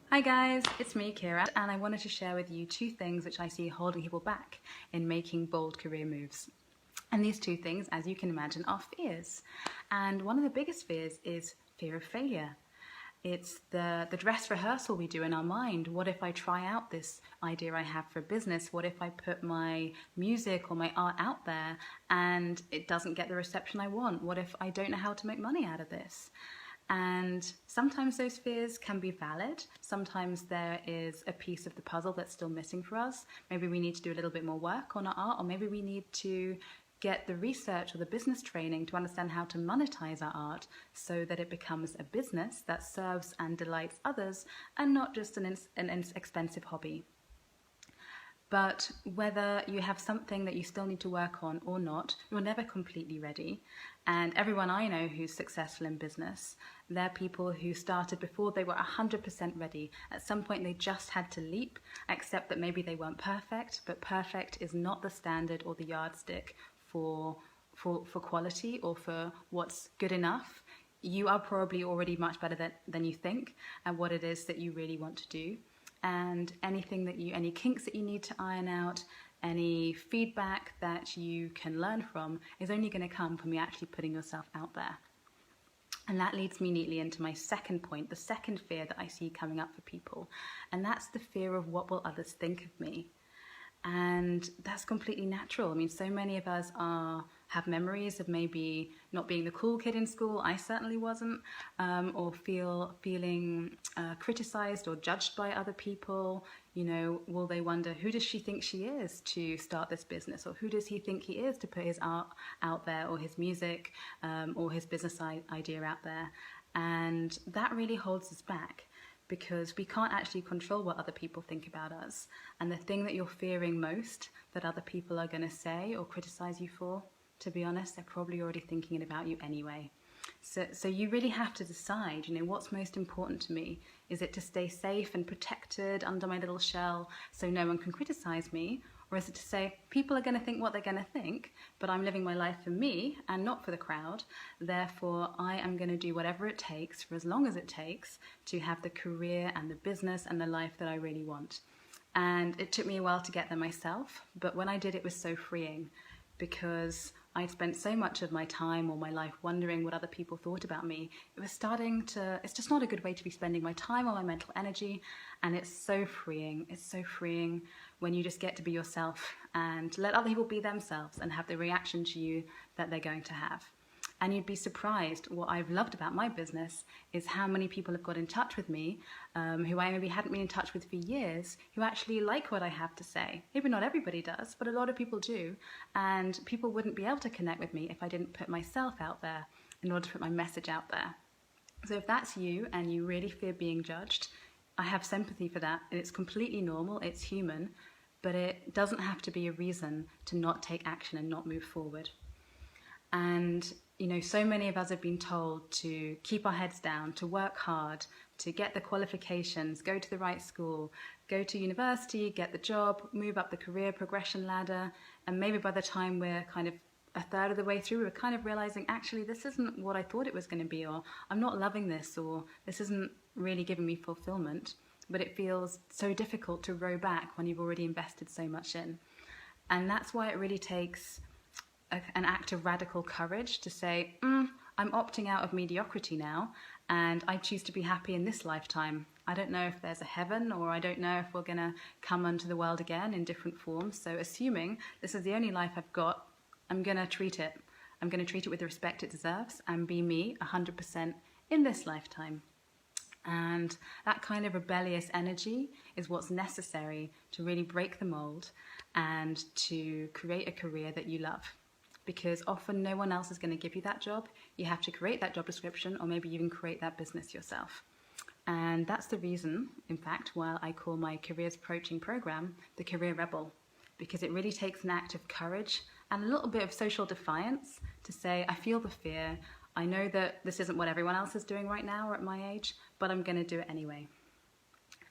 Hi guys, it's me Kira, and I wanted to share with you two things which I see holding people back in making bold career moves. And these two things, as you can imagine, are fears. And one of the biggest fears is fear of failure. It's the dress rehearsal we do in our mind. What if I try out this idea I have for a business? What if I put my music or my art out there and it doesn't get the reception I want? What if I don't know how to make money out of this? And sometimes those fears can be valid. Sometimes there is a piece of the puzzle that's still missing for us. Maybe we need to do a little bit more work on our art, or maybe we need to get the research or the business training to understand how to monetize our art so that it becomes a business that serves and delights others and not just an expensive hobby. But whether you have something that you still need to work on or not, you're never completely ready. And everyone I know who's successful in business, they're people who started before they were 100% ready. At some point they just had to leap, accept that maybe they weren't perfect, but perfect is not the standard or the yardstick for quality or for what's good enough. You are probably already much better than you think at what it is that you really want to do. And any kinks that you need to iron out, any feedback that you can learn from is only going to come from you actually putting yourself out there. And that leads me neatly into my second point, the second fear that I see coming up for people. And that's the fear of what will others think of me. And that's completely natural. I mean, so many of us have memories of maybe not being the cool kid in school. I certainly wasn't, or feeling criticized or judged by other people. You know, will they wonder, who does she think she is to start this business, or who does he think he is to put his art out there, or his music, or his business idea out there? And that really holds us back, because we can't actually control what other people think about us. And the thing that you're fearing most that other people are going to say or criticize you for, to be honest, they're probably already thinking it about you anyway. So you really have to decide, you know, what's most important to me? Is it to stay safe and protected under my little shell so no one can criticize me? Or is it to say, people are going to think what they're going to think, but I'm living my life for me and not for the crowd. Therefore, I am going to do whatever it takes, for as long as it takes, to have the career and the business and the life that I really want. And it took me a while to get there myself, but when I did, it was so freeing, because I'd spent so much of my time or my life wondering what other people thought about me. It's just not a good way to be spending my time or my mental energy. And it's so freeing. It's so freeing when you just get to be yourself and let other people be themselves and have the reaction to you that they're going to have. And you'd be surprised. What I've loved about my business is how many people have got in touch with me, who I maybe hadn't been in touch with for years, who actually like what I have to say. Maybe not everybody does, but a lot of people do. And people wouldn't be able to connect with me if I didn't put myself out there in order to put my message out there. So if that's you and you really fear being judged, I have sympathy for that. It's completely normal, it's human, but it doesn't have to be a reason to not take action and not move forward. And you know, so many of us have been told to keep our heads down, to work hard, to get the qualifications, go to the right school, go to university, get the job, move up the career progression ladder, and maybe by the time we're kind of a third of the way through, we're kind of realizing, actually, this isn't what I thought it was going to be, or I'm not loving this, or this isn't really giving me fulfillment. But it feels so difficult to row back when you've already invested so much in. And that's why it really takes an act of radical courage to say, I'm opting out of mediocrity now, and I choose to be happy in this lifetime. I don't know if there's a heaven, or I don't know if we're going to come onto the world again in different forms. So assuming this is the only life I've got, I'm going to treat it. I'm going to treat it with the respect it deserves and be me 100% in this lifetime. And that kind of rebellious energy is what's necessary to really break the mold and to create a career that you love. Because often no one else is going to give you that job. You have to create that job description, or maybe even create that business yourself. And that's the reason, in fact, why I call my Careers Approaching program the Career Rebel. Because it really takes an act of courage and a little bit of social defiance to say, I feel the fear. I know that this isn't what everyone else is doing right now or at my age, but I'm going to do it anyway.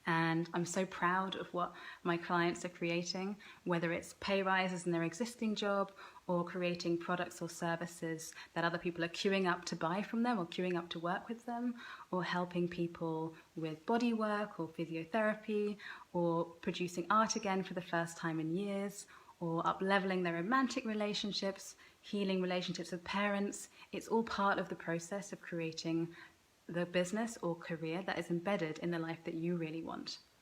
And I'm so proud of what my clients are creating, whether it's pay rises in their existing job or creating products or services that other people are queuing up to buy from them or queuing up to work with them, or helping people with body work or physiotherapy, or producing art again for the first time in years, or up-leveling their romantic relationships, healing relationships with parents. It's all part of the process of creating the business or career that is embedded in the life that you really want.